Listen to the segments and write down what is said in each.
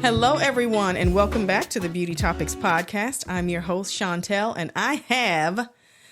Hello, everyone, and welcome back to the Beauty Topics Podcast. I'm your host, Chantel, and I have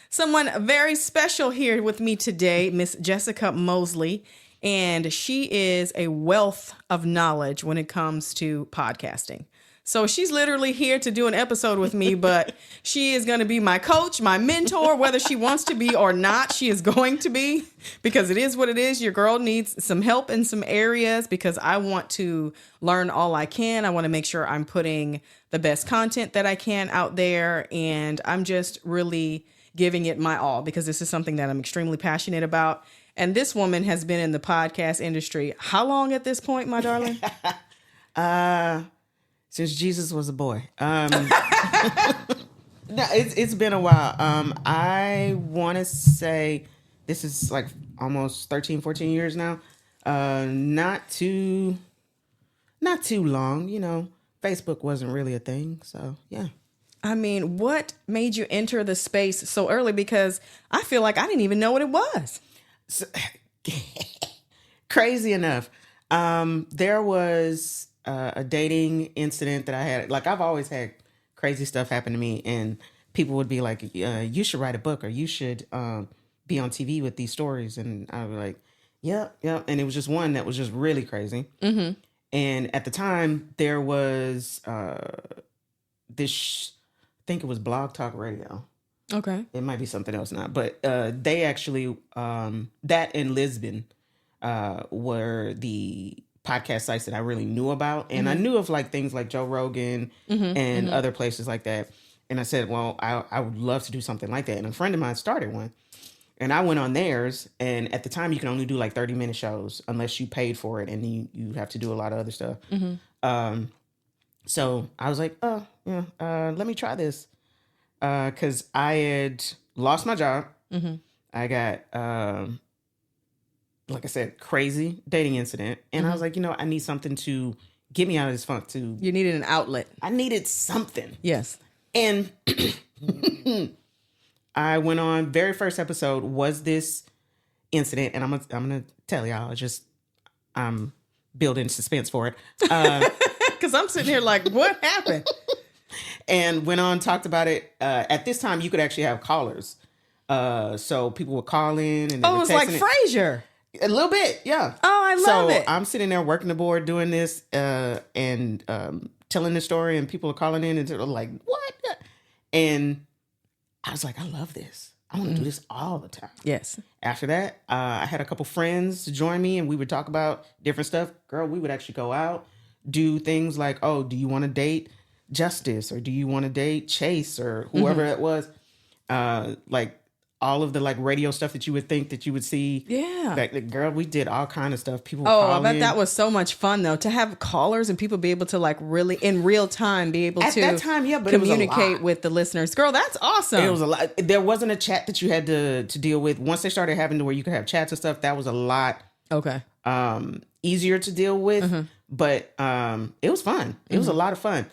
someone very special here with me today, Miss Jessica Mosley, and she is a wealth of knowledge when it comes to podcasting. So she's literally here to do an episode with me, but she is going to be my coach, my mentor, whether she wants to be or not, she is going to be, because it is what it is. Your girl needs some help in some areas because I want to learn all I can. I want to make sure I'm putting the best content that I can out there, and I'm just really giving it my all because this is something that I'm extremely passionate about. And this woman has been in the podcast industry how long at this point, my darling? Since Jesus was a boy. No, it's been a while. I want to say this is like almost 13, 14 years now. Not too long, you know. Facebook wasn't really a thing, so yeah. I mean, what made you enter the space so early? Because I feel like I didn't even know what it was. So, crazy enough, there was a dating incident that I had. Like, I've always had crazy stuff happen to me, and people would be like, you should write a book, or you should be on TV with these stories. And I was like, yeah. And it was just one that was just really crazy. Mm-hmm. And at the time, there was this, I think it was Blog Talk Radio. Okay. It might be something else now. But they actually, that and Lisbon were the podcast sites that I really knew about. And I knew of like things like Joe Rogan and other places like that. And I said, well, I would love to do something like that. And a friend of mine started one. And I went on theirs. And at the time, you can only do like 30-minute shows unless you paid for it. And you have to do a lot of other stuff. So I was like, let me try this. Because I had lost my job. I got... like I said, crazy dating incident. And I was like, I need something to get me out of this funk too. You needed an outlet. I needed something. Yes. And I went on, very first episode was this incident. And I'm going to tell y'all, I'm building suspense for it. Because I'm sitting here like, what happened? And went on, talked about it. At this time, you could actually have callers. So people would call in. And it was like Frasier. A little bit, yeah. Oh, I love it. So I'm sitting there working the board doing this and telling the story, and people are calling in and they're like, what? And I was like, I love this. I want to do this all the time. Yes. After that, I had a couple friends join me, and we would talk about different stuff. Girl, we would actually go out, do things like, oh, do you want to date Justice? Or do you want to date Chase? Or whoever it was. Like, all of the like radio stuff that you would think that you would see. Yeah. Like, girl, we did all kind of stuff. People I bet that was so much fun though, to have callers and people be able to like really in real time be able at to that time, yeah, but communicate with the listeners. Girl, that's awesome. It was a lot. There wasn't a chat that you had to deal with. Once they started having to where you could have chats and stuff, that was a lot easier to deal with. But it was fun. It was a lot of fun.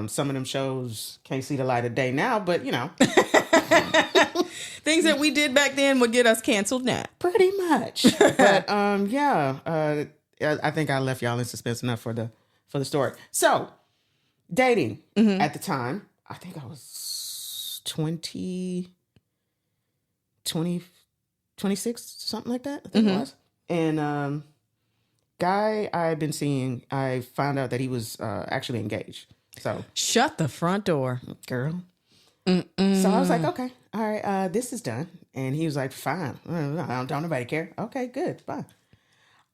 Some of them shows can't see the light of day now, but things that we did back then would get us canceled now. Pretty much. But I think I left y'all in suspense enough for the story. So, dating at the time, I think I was 26, something like that. I think it was. And guy I had been seeing, I found out that he was actually engaged. So shut the front door, girl. So I was like, okay, all right, this is done. And he was like, fine. Don't nobody care. Okay, good, fine.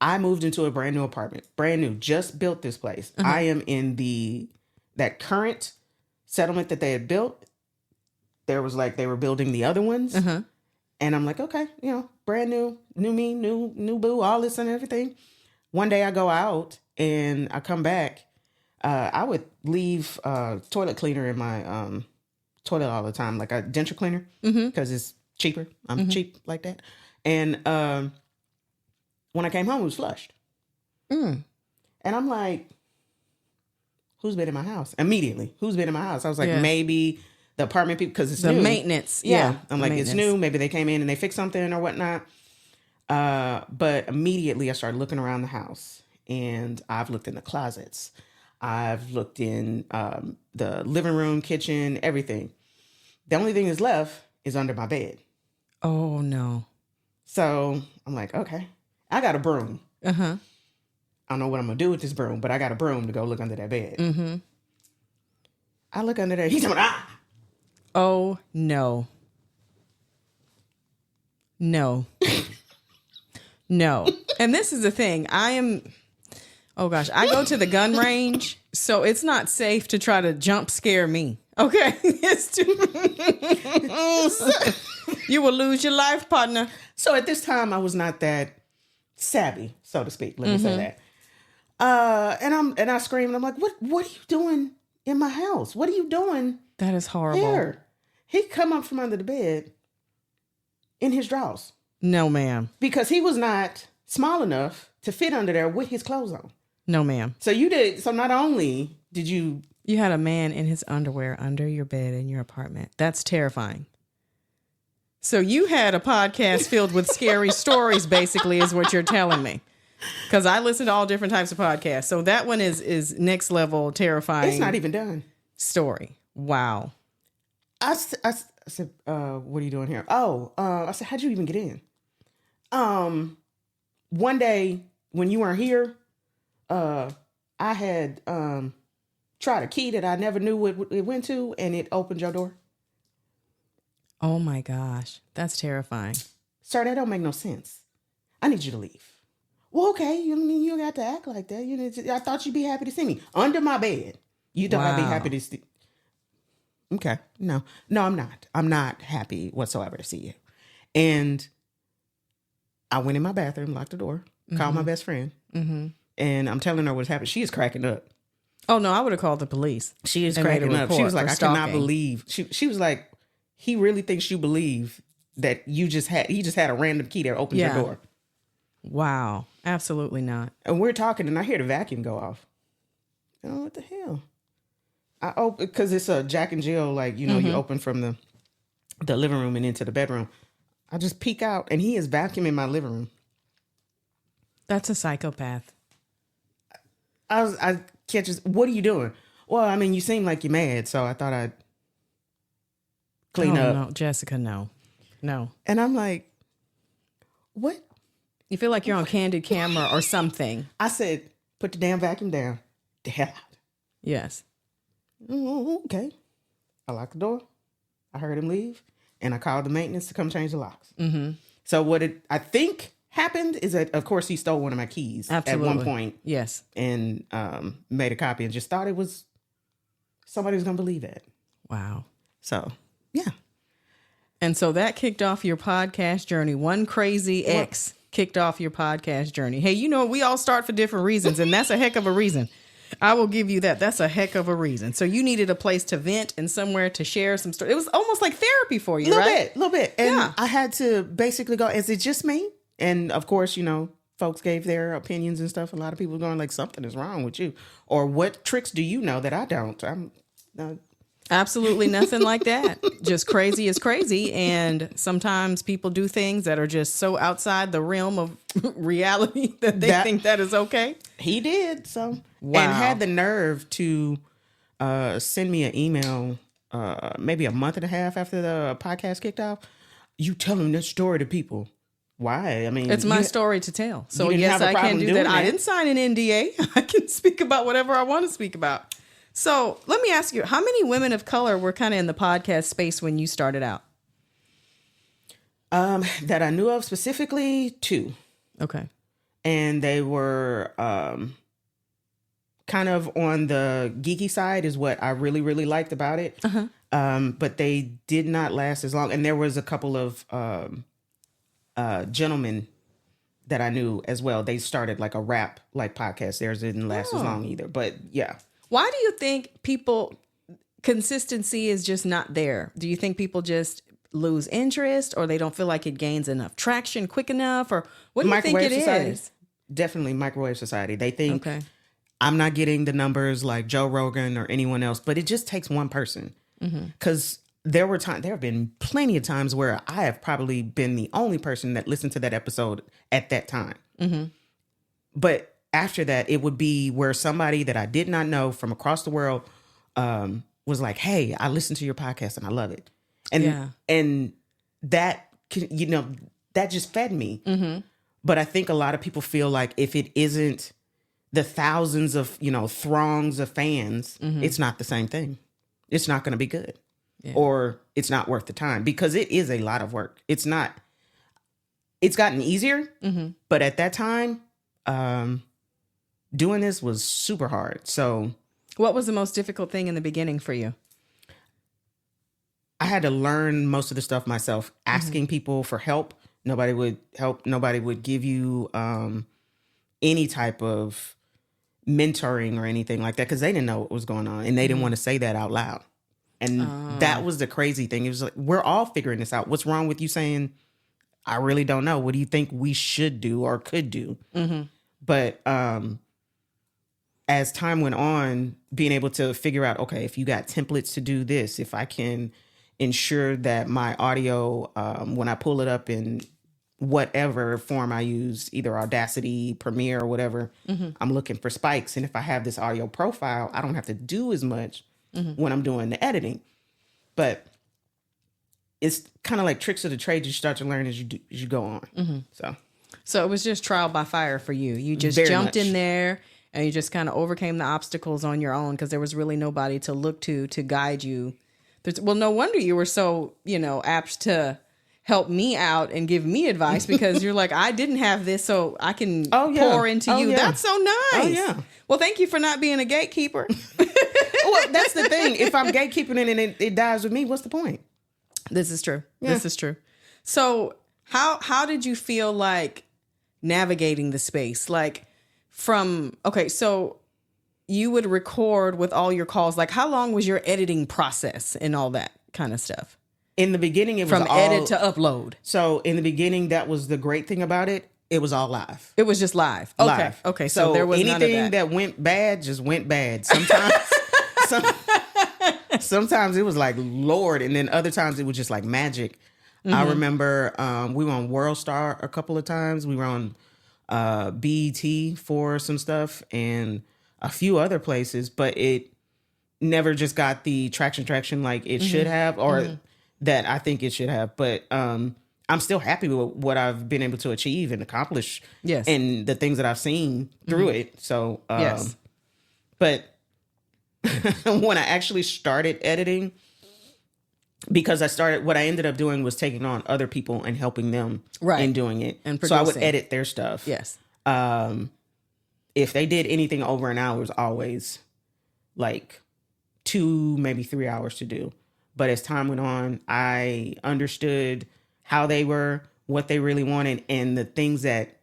I moved into a brand new apartment, brand new, just built this place. I am in that current settlement that they had built. There was like, they were building the other ones. And I'm like, okay, brand new me, new boo, all this and everything. One day I go out and I come back. I would leave toilet cleaner in my toilet all the time, like a denture cleaner, because it's cheaper. I'm cheap like that. And when I came home, it was flushed. And I'm like, who's been in my house? Immediately, who's been in my house? I was like, maybe the apartment people, because it's the new. Maintenance. Yeah. I'm like, it's new. Maybe they came in and they fixed something or whatnot. But immediately I started looking around the house, and I've looked in the closets. I've looked in the living room, kitchen, everything. The only thing that's left is under my bed. Oh, no. So I'm like, okay, I got a broom. Uh-huh. I don't know what I'm going to do with this broom, but I got a broom to go look under that bed. Mm-hmm. I look under there. He's like, ah! Oh, no. No. No. And this is the thing. Oh gosh, I go to the gun range, so it's not safe to try to jump scare me. Okay? It's too... You will lose your life, partner. So at this time, I was not that savvy, so to speak. Let me say that. And I scream, and I'm like, what are you doing in my house? What are you doing? That is horrible. Here. He come up from under the bed in his drawers. No, ma'am. Because he was not small enough to fit under there with his clothes on. No, ma'am. So not only did you... You had a man in his underwear under your bed in your apartment. That's terrifying. So you had a podcast filled with scary stories, basically, is what you're telling me. Because I listen to all different types of podcasts. So that one is next level terrifying. It's not even done. Story. Wow. I said, what are you doing here? I said, how'd you even get in? One day when you weren't here, I had tried a key that I never knew what it went to, and it opened your door. Oh my gosh. That's terrifying. Sir, that don't make no sense. I need you to leave. Well, okay. You mean you got to act like that? I thought you'd be happy to see me under my bed. You thought I'd be happy to see. Okay. No, I'm not. I'm not happy whatsoever to see you. And I went in my bathroom, locked the door, called my best friend, and I'm telling her what's happened. She is cracking up. Oh no, I would have called the police. She is cracking up. She was like, I cannot believe. She was like, he really thinks you believe that he just had a random key that opened your door. Wow. Absolutely not. And we're talking, and I hear the vacuum go off. Oh, what the hell? I open, because it's a Jack and Jill, like, you open from the living room and into the bedroom. I just peek out, and he is vacuuming my living room. That's a psychopath. I can't just, what are you doing? Well, I mean, you seem like you're mad, so I thought I'd clean up. No, Jessica, no. And I'm like, what? You feel like you're on candid camera or something. I said, put the damn vacuum down. The hell out. Yes. Okay. I locked the door. I heard him leave, and I called the maintenance to come change the locks. Mm-hmm. So what I think happened is that, of course, he stole one of my keys at one point. Yes. And made a copy and just thought it was somebody was going to believe it. Wow. So, yeah. And so that kicked off your podcast journey. One crazy ex kicked off your podcast journey. Hey, we all start for different reasons, and that's a heck of a reason. I will give you that. That's a heck of a reason. So you needed a place to vent and somewhere to share some story. It was almost like therapy for you, right? A little bit. And I had to basically go, is it just me? And of course, folks gave their opinions and stuff. A lot of people were going like, something is wrong with you. Or what tricks do you know that I don't? Absolutely nothing like that. Just crazy is crazy. And sometimes people do things that are just so outside the realm of reality that they think that is okay. He did. So, wow. And had the nerve to send me an email maybe a month and a half after the podcast kicked off. You telling this story to people. Why? I mean, it's my story to tell. So yes, I can do that. I didn't sign an NDA. I can speak about whatever I want to speak about. So let me ask you, how many women of color were kind of in the podcast space when you started out? That I knew of specifically, 2. Okay. And they were kind of on the geeky side is what I really, really liked about it. Uh-huh. But they did not last as long. And there was a couple of gentlemen that I knew as well. They started like a rap podcast. Theirs didn't last as long either. But yeah. Why do you think consistency is just not there? Do you think people just lose interest, or they don't feel like it gains enough traction quick enough? Or what do you think it is? Definitely microwave society. They think I'm not getting the numbers like Joe Rogan or anyone else, but it just takes one person. Because there have been plenty of times where I have probably been the only person that listened to that episode at that time. But after that, it would be where somebody that I did not know from across the world was like, "Hey, I listened to your podcast and I love it," and that that just fed me. Mm-hmm. But I think a lot of people feel like if it isn't the thousands of throngs of fans, it's not the same thing. It's not going to be good, or it's not worth the time, because it is a lot of work. It's not. It's gotten easier, but at that time, doing this was super hard. So, what was the most difficult thing in the beginning for you? I had to learn most of the stuff myself, asking people for help. Nobody would help. Nobody would give you any type of mentoring or anything like that, because they didn't know what was going on and they didn't want to say that out loud. And that was the crazy thing. It was like, we're all figuring this out. What's wrong with you saying, I really don't know. What do you think we should do or could do? Mm-hmm. But as time went on, being able to figure out, okay, if you got templates to do this, if I can ensure that my audio, when I pull it up in whatever form I use, either Audacity, Premiere, or whatever, I'm looking for spikes. And if I have this audio profile, I don't have to do as much when I'm doing the editing. But it's kind of like tricks of the trade you start to learn as you go on. So it was just trial by fire for you. You just jumped in there and you just kind of overcame the obstacles on your own, because there was really nobody to look to guide you. Well, no wonder you were so, apt to help me out and give me advice, because you're like, I didn't have this, so I can pour into you. Yeah. That's so nice. Oh, yeah. Well, thank you for not being a gatekeeper. Well, that's the thing. If I'm gatekeeping it and it dies with me, what's the point? This is true. Yeah. This is true. So how did you feel like navigating the space? Like so you would record with all your calls. Like, how long was your editing process and all that kind of stuff? In the beginning, it was from edit to upload. So in the beginning, that was the great thing about it. It was all live. It was just live. Okay. Okay. So there was anything none of that went bad just went bad. Sometimes it was like Lord, and then other times it was just like magic. I remember we were on World Star a couple of times. We were on BET for some stuff and a few other places, but it never just got the traction like it should have, or that I think it should have. But I'm still happy with what I've been able to achieve and accomplish, and the things that I've seen through it. So, but when I actually started editing, because what I ended up doing was taking on other people and helping them in doing it. And so I would edit their stuff. Yes. If they did anything over an hour, it was always like 2, maybe 3 hours to do. But as time went on, I understood how they were, what they really wanted, and the things that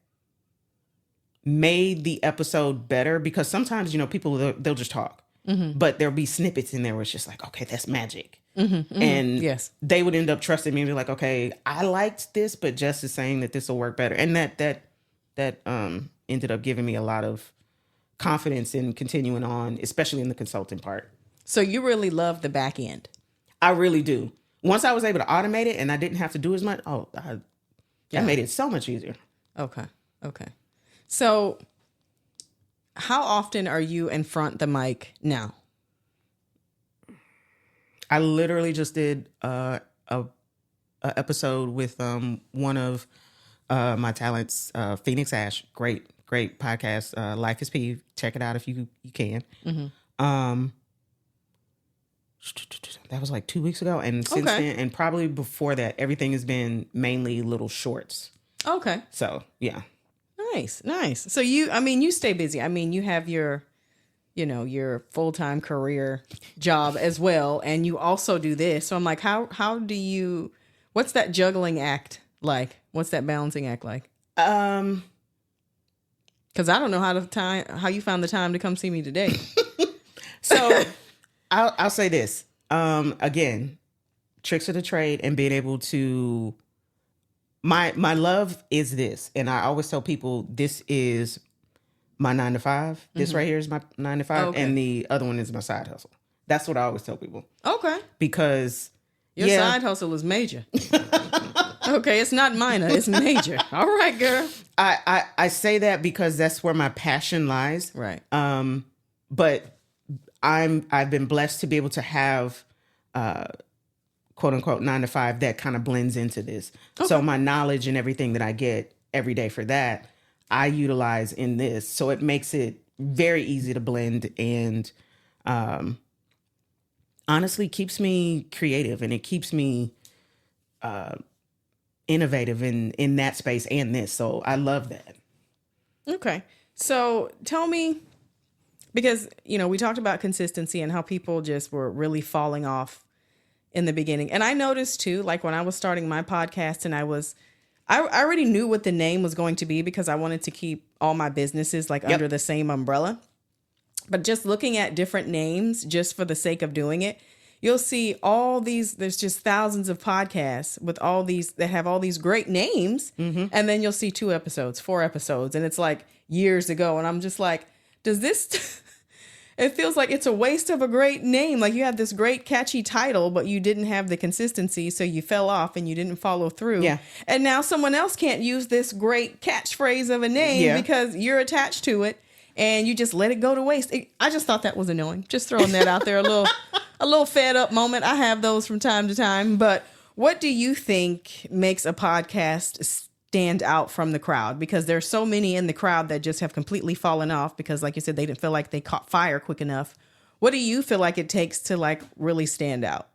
made the episode better. Because sometimes, people, they'll just talk. But there'll be snippets in there where it's just like, okay, that's magic. And they would end up trusting me and be like, okay, I liked this, but Jess is saying that this will work better. And that ended up giving me a lot of confidence in continuing on, especially in the consulting part. So you really love the back end. I really do. Once I was able to automate it and I didn't have to do as much, that made it so much easier. Okay. So how often are you in front the mic now? I literally just did a episode with one of my talents, Phoenix Ash. Great podcast. Life is P. Check it out if you can. That was like 2 weeks ago, and since then, and probably before that, everything has been mainly little shorts. Okay. So yeah. Nice. So you stay busy. I mean, you have your full-time career job as well, and you also do this. So I'm like, how do you, what's that juggling act like? What's that balancing act like? Because I don't know how you found the time to come see me today. So I'll say this. Again, tricks of the trade and being able to, my love is this. And I always tell people, this is my 9 to 5. This right here is my 9 to 5. And the other one is my side hustle. That's what I always tell people. Okay. Because your side hustle is major. Okay, it's not minor, it's major. All right, girl. I say that because that's where my passion lies. Right. But I've been blessed to be able to have quote unquote 9 to 5 that kind of blends into this. Okay. So my knowledge and everything that I get every day for that, I utilize in this. So it makes it very easy to blend and honestly keeps me creative, and it keeps me innovative in that space and this. So I love that. Okay. So tell me, because, we talked about consistency and how people just were really falling off in the beginning. And I noticed too, like when I was starting my podcast and I already knew what the name was going to be because I wanted to keep all my businesses like under the same umbrella. But just looking at different names just for the sake of doing it, you'll see all these, there's just thousands of podcasts with all these that have all these great names. Mm-hmm. And then you'll see 2 episodes, 4 episodes. And it's like years ago. And I'm just like, does this, it feels like it's a waste of a great name. Like you had this great catchy title, but you didn't have the consistency. So you fell off and you didn't follow through. Yeah. And now someone else can't use this great catchphrase of a name because you're attached to it. And you just let it go to waste. I just thought that was annoying. Just throwing that out there, a little fed up moment. I have those from time to time. But what do you think makes a podcast stand out from the crowd? Because there's so many in the crowd that just have completely fallen off because, like you said, they didn't feel like they caught fire quick enough. What do you feel like it takes to like really stand out?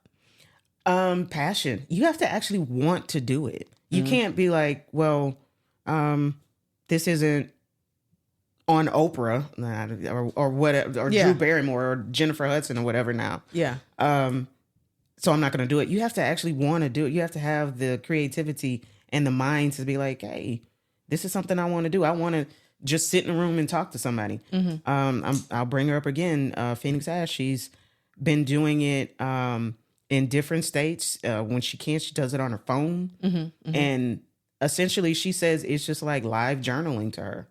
Passion. You have to actually want to do it. You can't be like, well, this isn't on Oprah or whatever, or Drew Barrymore or Jennifer Hudson or whatever now. Yeah. So I'm not going to do it. You have to actually want to do it. You have to have the creativity and the mind to be like, hey, this is something I want to do. I want to just sit in a room and talk to somebody. Mm-hmm. I'll bring her up again. Phoenix Ash, she's been doing it in different states. When she can, she does it on her phone. Mm-hmm. Mm-hmm. And essentially she says it's just like live journaling to her.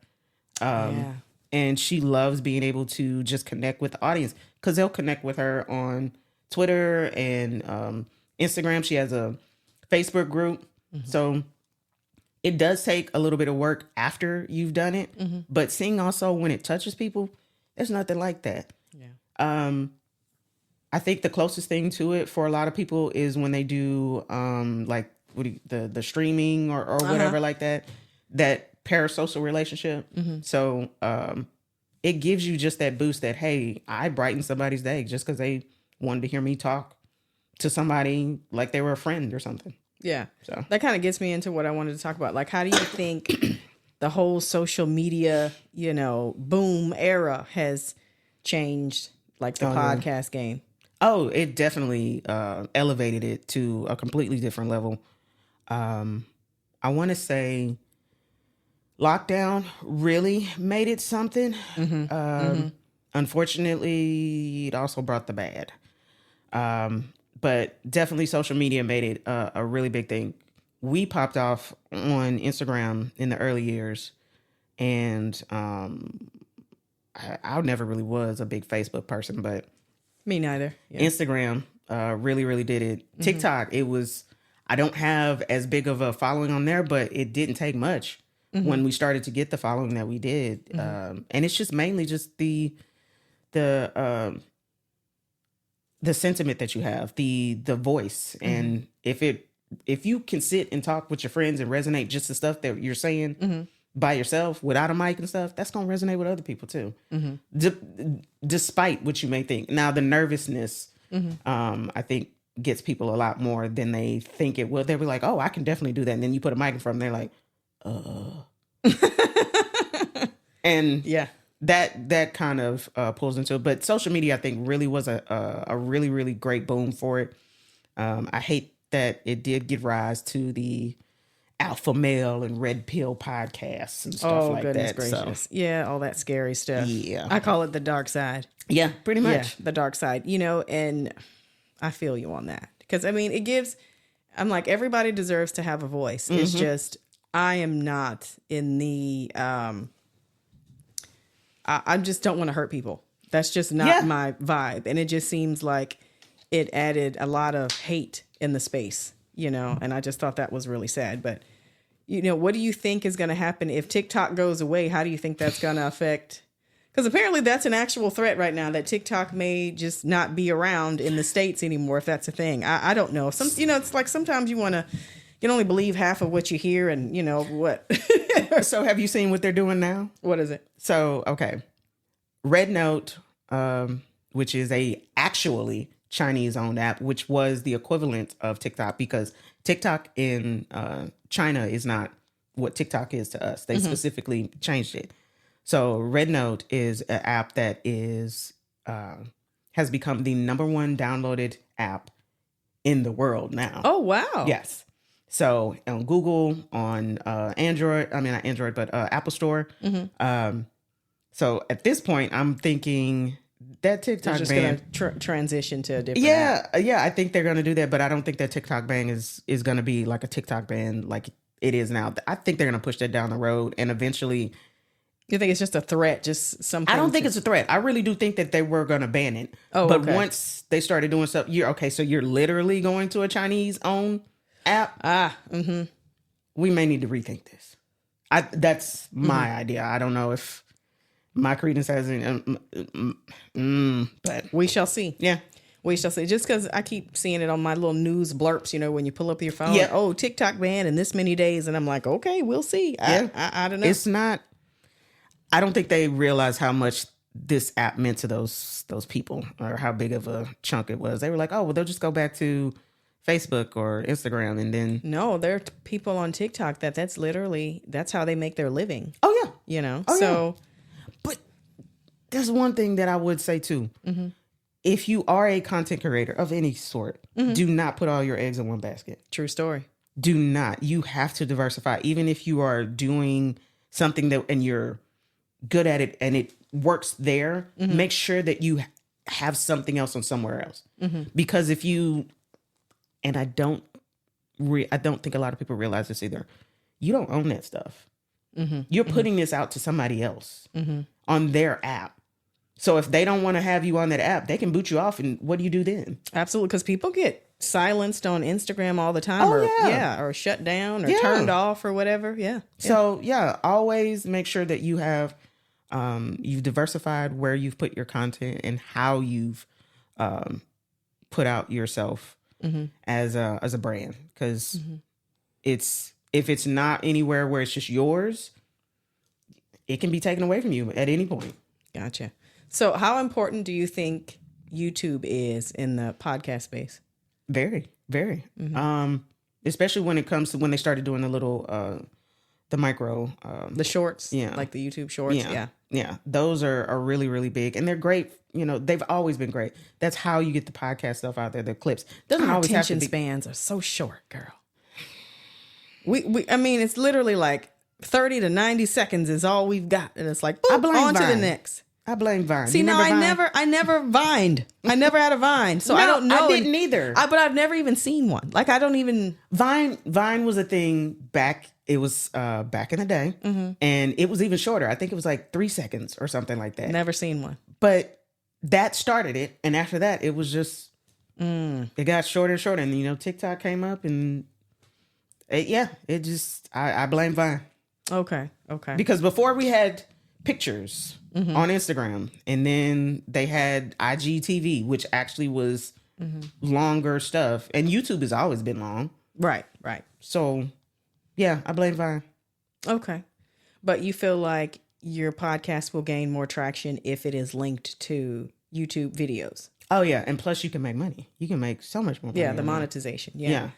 And she loves being able to just connect with the audience because they'll connect with her on Twitter and Instagram. She has a Facebook group. Mm-hmm. So it does take a little bit of work after you've done it. Mm-hmm. But seeing also when it touches people, there's nothing like that. Yeah. I think the closest thing to it for a lot of people is when they do the streaming or whatever like that parasocial relationship. Mm-hmm. So it gives you just that boost that, hey, I brightened somebody's day just because they wanted to hear me talk to somebody like they were a friend or something. Yeah. So that kind of gets me into what I wanted to talk about. Like, how do you think the whole social media, boom era has changed like the podcast game? Oh, it definitely elevated it to a completely different level. I want to say lockdown really made it something. Mm-hmm. Unfortunately, it also brought the bad. But definitely social media made it a really big thing. We popped off on Instagram in the early years. And I never really was a big Facebook person, but me neither. Yeah. Instagram really, really did it. Mm-hmm. TikTok, I don't have as big of a following on there, but it didn't take much. Mm-hmm. When we started to get the following that we did. Mm-hmm. And it's just mainly just the sentiment that you have, the voice. Mm-hmm. And if you can sit and talk with your friends and resonate just the stuff that you're saying mm-hmm. by yourself without a mic and stuff, that's going to resonate with other people too. Mm-hmm. Despite what you may think. Now, the nervousness, mm-hmm. I think gets people a lot more than they think it will. They'll be like, oh, I can definitely do that. And then you put a mic in front of them, they're like, and yeah, that kind of pulls into it. But social media, I think, really was a really, really great boom for it. I hate that it did give rise to the alpha male and red pill podcasts and stuff like that. Oh, goodness gracious. So, yeah, all that scary stuff. Yeah. I call it the dark side. Yeah, pretty much. Yeah, the dark side, and I feel you on that. Because, I'm like, everybody deserves to have a voice. Mm-hmm. It's just, I am not in the, I just don't want to hurt people. That's just not my vibe. And it just seems like it added a lot of hate in the space. and I just thought that was really sad. But, what do you think is going to happen if TikTok goes away? How do you think that's going to affect? Because apparently that's an actual threat right now, that TikTok may just not be around in the States anymore, if that's a thing. I don't know. It's like sometimes you can only believe half of what you hear, and what. So have you seen what they're doing now? What is it? So, okay. Red Note, which is a actually Chinese-owned app, which was the equivalent of TikTok, because TikTok in China is not what TikTok is to us. They specifically changed it. So Red Note is an app that is has become the number one downloaded app in the world now. Oh, wow. Yes. So on Google, on Android, not Android, but Apple Store. So at this point, I'm thinking that TikTok just ban going to transition to a different app. I think they're going to do that, but I don't think that TikTok ban is going to be like a TikTok ban like it is now. I think they're going to push that down the road, and eventually. You think it's just a threat? Just something? I don't think it's a threat. I really do think that they were going to ban it. Oh, but okay. Once they started doing stuff, so you're literally going to a Chinese-owned app. We may need to rethink this. That's my idea. I don't know if my credence has any, but we shall see. Yeah. We shall see. Just because I keep seeing it on my little news blurps, when you pull up your phone. Yeah. Oh, TikTok ban in this many days. And I'm like, okay, we'll see. Yeah. I don't know. It's not, I don't think they realize how much this app meant to those people, or how big of a chunk it was. They were like, oh, well, they'll just go back to Facebook or Instagram, and then. No, there are people on TikTok that's how they make their living. Oh, yeah. So. Yeah. But there's one thing that I would say too. If you are a content creator of any sort, do not put all your eggs in one basket. True story. Do not. You have to diversify. Even if you are doing something and you're good at it and it works there, make sure that you have something else on somewhere else. Because if you, and I don't think a lot of people realize this either, you don't own that stuff. You're putting this out to somebody else on their app. So if they don't want to have you on that app, they can boot you off. And what do you do then? Absolutely. Because people get silenced on Instagram all the time. Or shut down or turned off or whatever. Yeah. So always make sure that you have, you've diversified where you've put your content and how you've put out yourself as a brand. Because if it's not anywhere where it's just yours, it can be taken away from you at any point. Gotcha. So how important do you think YouTube is in the podcast space? Very, very. Especially when it comes to when they started doing the little, the micro. The shorts? Yeah. Like the YouTube shorts? Yeah. Those are really, really big. And they're great. They've always been great. That's how you get the podcast stuff out there, the clips. Doesn't Our always have to attention be. spans are so short, girl. It's literally like 30 to 90 seconds is all we've got. And it's like, boop, on to the next. I blame Vine. See, no, I never Vined. I never had a Vine. So I don't know. I didn't either. But I've never even seen one. Like, I don't even. Vine was a thing back. It was back in the day. And it was even shorter. I think it was like 3 seconds or something like that. Never seen one. But that started it. And after that, it was just, it got shorter and shorter. And, TikTok came up and I blame Vine. Okay. Because before we had pictures on Instagram, and then they had IGTV, which actually was longer stuff. And YouTube has always been long. Right. So, I blame Vine. Okay. But you feel like your podcast will gain more traction if it is linked to YouTube videos? Oh, yeah. And plus, you can make money. You can make so much more money. Yeah, the monetization. Yeah.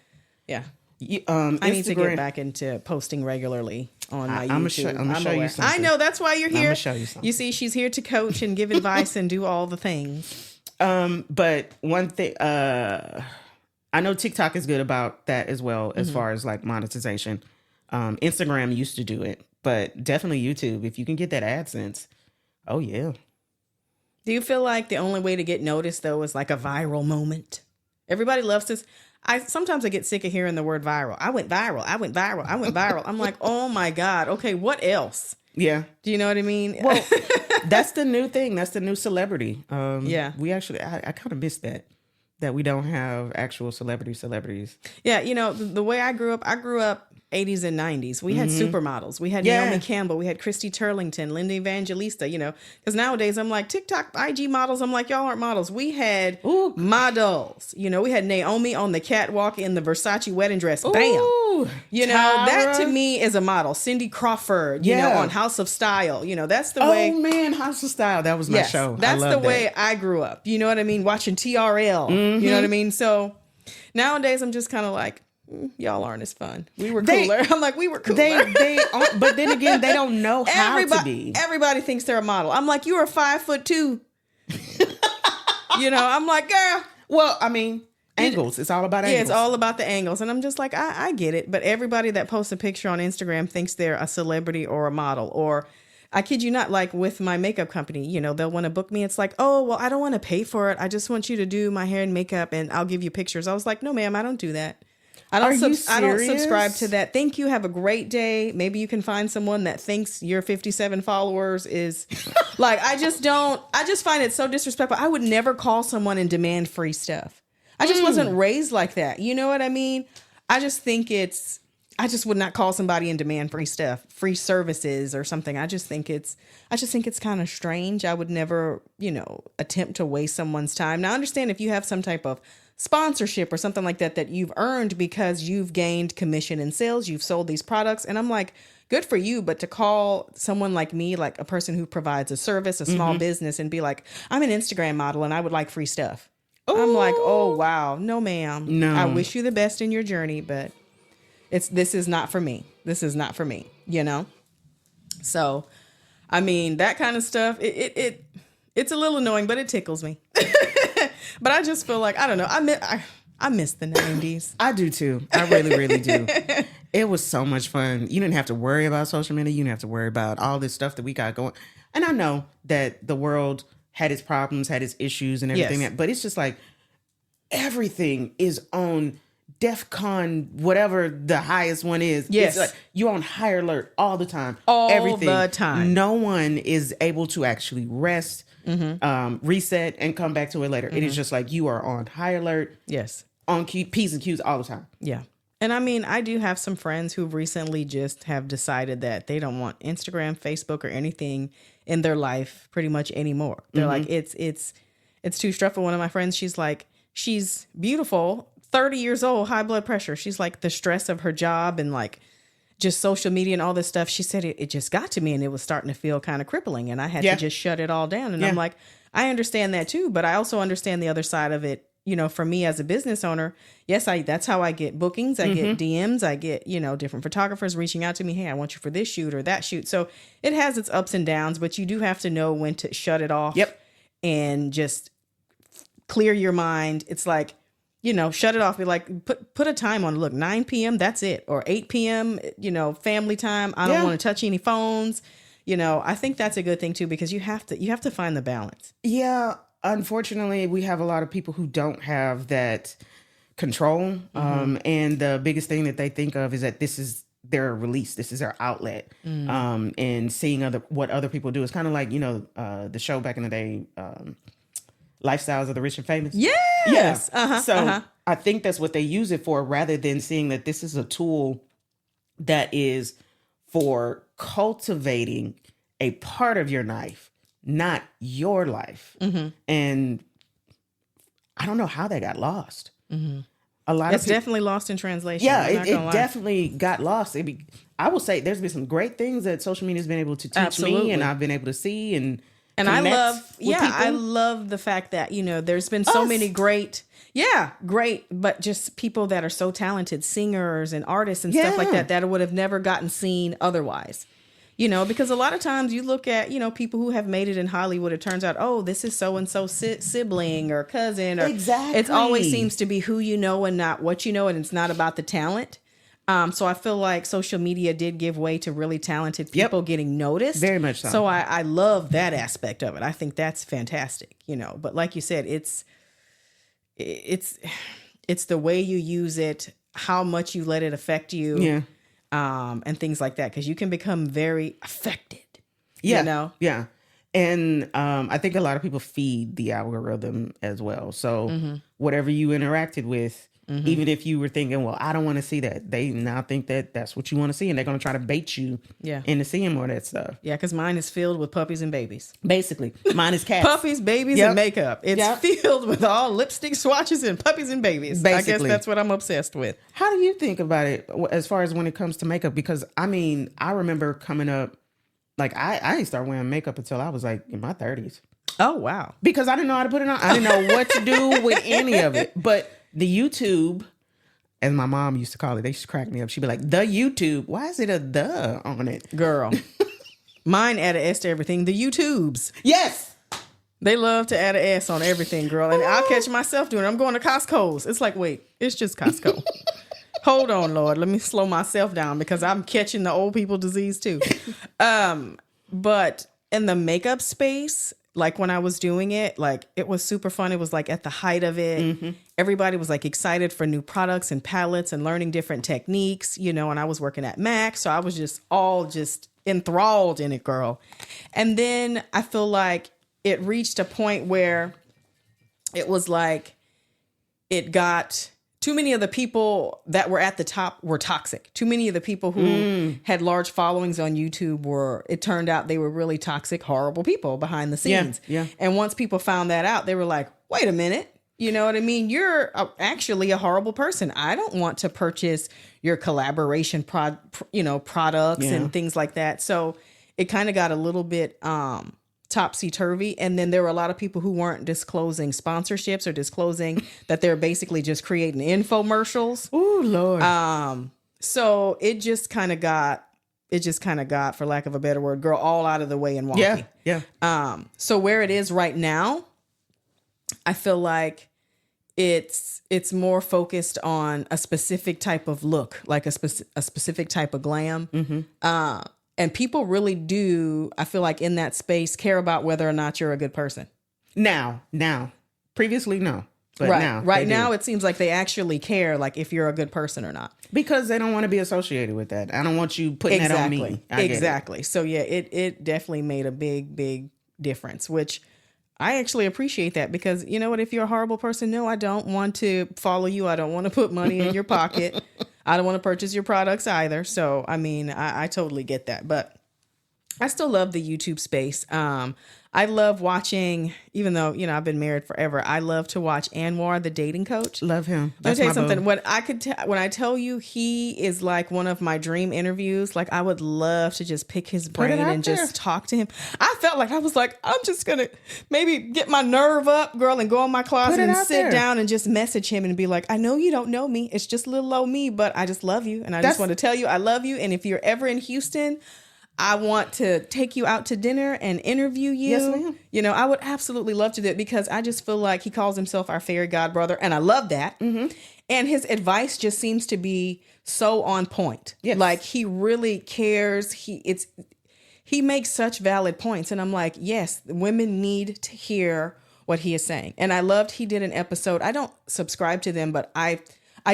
I need to get back into posting regularly on my YouTube. I'm going to show you something. I know, that's why you're here. I'm going to show you something. You see, she's here to coach and give advice and do all the things. But one thing, I know TikTok is good about that as well, as far as like monetization. Instagram used to do it, but definitely YouTube. If you can get that AdSense, oh yeah. Do you feel like the only way to get noticed though is like a viral moment? Everybody loves this. Sometimes I get sick of hearing the word viral. I went viral. I'm like, oh my God. Okay, what else? Yeah. Do you know what I mean? Well, that's the new thing. That's the new celebrity. Yeah. We actually, I kind of missed that. that we don't have actual celebrities. Yeah, the way I grew up 80s and 90s. We had supermodels. We had Yeah. Naomi Campbell. We had Christy Turlington, Linda Evangelista, because nowadays I'm like, TikTok, IG models. I'm like, y'all aren't models. We had models. We had Naomi on the catwalk in the Versace wedding dress. Bam. Ooh, That to Tyra. me is a model. Cindy Crawford, Yeah. on House of Style. That's the Oh way. man, House of Style. That was my Yes, show. that's I the love way that. I grew up. You know what I mean? Watching TRL. You know what I mean? So nowadays I'm just kind of like, y'all aren't as fun. We were cooler. I'm like, we were cooler. But then again, they don't know how to be. Everybody thinks they're a model. I'm like, you are 5'2". I'm like, girl. Well, I mean, angles. It's all about angles. Yeah, it's all about the angles. And I'm just like, I get it. But everybody that posts a picture on Instagram thinks they're a celebrity or a model. Or I kid you not, like with my makeup company, they'll want to book me. It's like, oh, well, I don't want to pay for it. I just want you to do my hair and makeup and I'll give you pictures. I was like, no, ma'am, I don't do that. I don't subscribe to that. Thank you. Have a great day. Maybe you can find someone that thinks your 57 followers is like, I just find it so disrespectful. I would never call someone and demand free stuff. I just wasn't raised like that. You know what I mean? I just would not call somebody and demand free stuff, free services or something. I just think it's kind of strange. I would never, attempt to waste someone's time. Now I understand if you have some type of sponsorship or something like that you've earned because you've gained commission in sales, you've sold these products. And I'm like, good for you. But to call someone like me, like a person who provides a service, a small business, and be like, I'm an Instagram model and I would like free stuff. Ooh. I'm like, oh, wow. No, ma'am. No. I wish you the best in your journey, but this is not for me. This is not for me, So, I mean, that kind of stuff, it's a little annoying, but it tickles me. But I just feel like, I don't know. I miss the 90s. I do too. I really, really do. It was so much fun. You didn't have to worry about social media. You didn't have to worry about all this stuff that we got going. And I know that the world had its problems, had its issues and everything. Yes. But it's just like everything is on DEFCON, whatever the highest one is. Yes. It's like you're on high alert all the time. Everything. The time. No one is able to actually rest, reset, and come back to it later. It is just like you are on high alert. Yes. On P's and Q's all the time. Yeah. And I mean, I do have some friends who recently just have decided that they don't want Instagram, Facebook, or anything in their life pretty much anymore. They're like, it's too stressful. One of my friends, she's beautiful, 30 years old, high blood pressure. She's like, the stress of her job and like just social media and all this stuff. She said it just got to me and it was starting to feel kind of crippling and I had to just shut it all down. And I'm like, I understand that too, but I also understand the other side of it. For me as a business owner, yes, that's how I get bookings. I get DMs. I get, different photographers reaching out to me. Hey, I want you for this shoot or that shoot. So it has its ups and downs, but you do have to know when to shut it off and just clear your mind. It's like, shut it off. Be like, put a time on it. Look, 9 p.m. That's it. Or 8 p.m., family time. I don't want to touch any phones. I think that's a good thing too, because you have to find the balance. Yeah. Unfortunately, we have a lot of people who don't have that control. And the biggest thing that they think of is that this is their release. This is their outlet. And seeing what other people do. It's kind of like, the show back in the day, Lifestyles of the Rich and Famous. Yes. Yeah. So I think that's what they use it for, rather than seeing that this is a tool that is for cultivating a part of your life, not your life. And I don't know how that got lost. A lot it's of people, definitely lost in translation. yeah, it definitely got lost. I will say there's been some great things that social media has been able to teach me, and I've been able to see and I love, people. I love the fact that, there's been so many great, but just people that are so talented, singers and artists and stuff like that would have never gotten seen otherwise. Because a lot of times you look at, people who have made it in Hollywood, it turns out, oh, this is so-and-so sibling or cousin. Or exactly. It always seems to be who you know and not what you know, and it's not about the talent. So I feel like social media did give way to really talented people getting noticed. Very much so. So I love that aspect of it. I think that's fantastic, But like you said, it's the way you use it, how much you let it affect you. Yeah. And things like that, because you can become very affected. Yeah. Yeah. And I think a lot of people feed the algorithm as well. So whatever you interacted with, even if you were thinking, well, I don't want to see that, they now think that that's what you want to see. And they're going to try to bait you into seeing more of that stuff. Yeah, because mine is filled with puppies and babies. Basically, mine is cats. Puppies, babies, and makeup. It's filled with all lipstick swatches and puppies and babies. Basically. I guess that's what I'm obsessed with. How do you think about it as far as when it comes to makeup? Because, I mean, I remember coming up, like, I didn't start wearing makeup until I was, like, in my 30s. Oh, wow. Because I didn't know how to put it on. I didn't know what to do with any of it. But the YouTube, as my mom used to call it, they used to crack me up. She'd be like, the YouTube. Why is it a "the" on it? Girl. Mine add an S to everything. The YouTubes. Yes. They love to add an S on everything, girl. And I'll catch myself doing it. I'm going to Costco's. It's like, wait, it's just Costco. Hold on, Lord. Let me slow myself down because I'm catching the old people disease too. But in the makeup space, like when I was doing it, like it was super fun. It was like at the height of it. Everybody was like excited for new products and palettes and learning different techniques, you know, and I was working at MAC. So I was just enthralled in it, girl. And then I feel like it reached a point where it was like it got too many of the people that were at the top were toxic. Too many of the people who had large followings on YouTube it turned out they were really toxic, horrible people behind the scenes. Yeah. And once people found that out, they were like, wait a minute. You know what I mean? You're actually a horrible person. I don't want to purchase your collaboration products and things like that. So it kind of got a little bit topsy-turvy. And then there were a lot of people who weren't disclosing sponsorships or disclosing that they're basically just creating infomercials. Oh, Lord. So it just kind of got, for lack of a better word, girl, all out of the way and wonky. Yeah. So where it is right now, I feel like it's more focused on a specific type of look, like a specific type of glam. And people really do, I feel like in that space, care about whether or not you're a good person. Now. Previously, no. But right now, it seems like they actually care, like if you're a good person or not. Because they don't want to be associated with that. I don't want you putting that on me. Exactly. So yeah, it definitely made a big, big difference, which I actually appreciate that because you know what? If you're a horrible person, no, I don't want to follow you. I don't want to put money in your pocket. I don't want to purchase your products either. So, I mean, I totally get that. But I still love the YouTube space. I love watching, even though, you know, I've been married forever, I love to watch Anwar, the dating coach. Love him. Let me tell you something. When I tell you he is like one of my dream interviews, like I would love to just pick his brain and just talk to him. I felt like I was like, I'm just going to maybe get my nerve up, girl, and go in my closet and sit down and just message him and be like, I know you don't know me. It's just little old me, but I just love you. And I just want to tell you I love you. And if you're ever in Houston, I want to take you out to dinner and interview you. Yes, ma'am. You know, I would absolutely love to do it because I just feel like he calls himself our fairy godbrother. And I love that. And his advice just seems to be so on point. Yes. Like he really cares. He makes such valid points. And I'm like, yes, women need to hear what he is saying. And I loved he did an episode. I don't subscribe to them, but I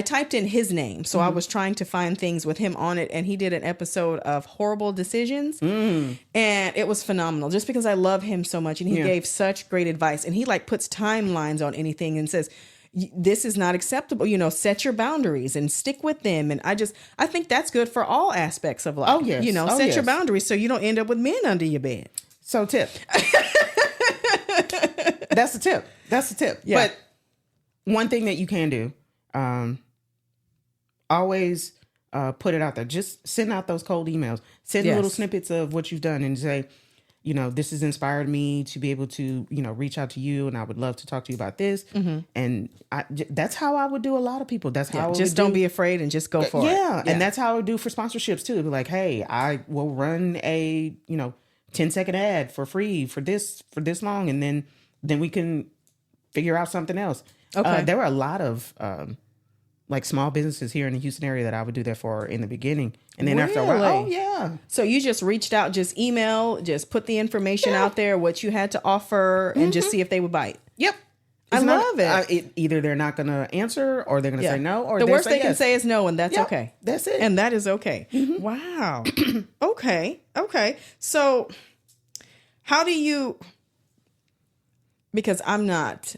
typed in his name. So I was trying to find things with him on it. And he did an episode of Horrible Decisions. And it was phenomenal just because I love him so much. And he gave such great advice. And he like puts timelines on anything and says, this is not acceptable. You know, set your boundaries and stick with them. And I think that's good for all aspects of life. Oh, yes. You know, set your boundaries so you don't end up with men under your bed. So tip. That's the tip. Yeah. But one thing that you can do, always put it out there. Just send out those cold emails. Send little snippets of what you've done and say, you know, this has inspired me to be able to, you know, reach out to you and I would love to talk to you about this. And that's how I would do a lot of people. That's how I just don't be afraid and just go for it. Yeah. And that's how I would do for sponsorships too. Be like, hey, I will run a, 10-second ad for free for this long. And then we can figure out something else. Okay. There were a lot of like small businesses here in the Houston area that I would do that for in the beginning. And then after a while, oh yeah. So you just reached out, just email, just put the information out there, what you had to offer and just see if they would bite. Yep. I love it. Either they're not going to answer or they're going to say no. Or the worst they can say is no, and that's okay. That's it. And that is okay. Wow. Okay. So How do you, because I'm not,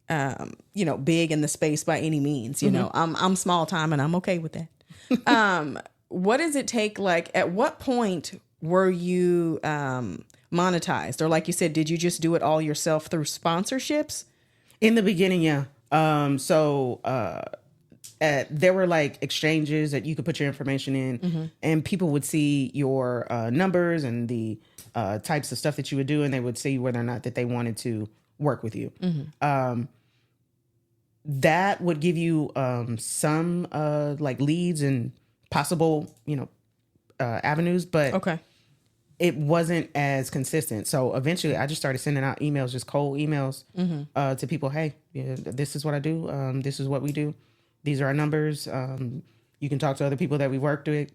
big in the space by any means, I'm small time and I'm okay with that. What does it take? Like, at what point were you, monetized? Or like you said, did you just do it all yourself through sponsorships? In the beginning, yeah. There were like exchanges that you could put your information in, and people would see your numbers and the types of stuff that you would do, and they would see whether or not that they wanted to work with you. That would give you some like leads and possible, avenues, but Okay. it wasn't as consistent. So eventually I just started sending out emails, just cold emails to people. Hey, this is what I do. This is what we do. These are our numbers. You can talk to other people that we worked with.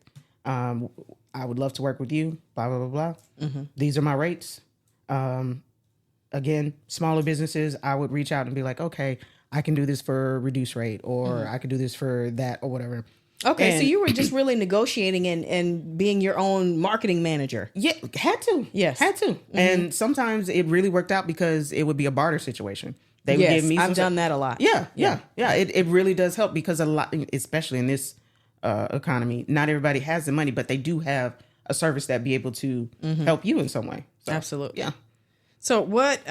I would love to work with you. Blah, blah, blah, blah. These are my rates. Again, smaller businesses, I would reach out and be like, okay, I can do this for a reduced rate, or I can do this for that, or whatever. Okay, so you were just really negotiating and being your own marketing manager. Yeah, had to. Yes. Had to. And sometimes it really worked out because it would be a barter situation. They would give me I've done that a lot. Yeah. It really does help because a lot, especially in this economy, not everybody has the money, but they do have a service that be able to help you in some way. So, Absolutely. Yeah. So what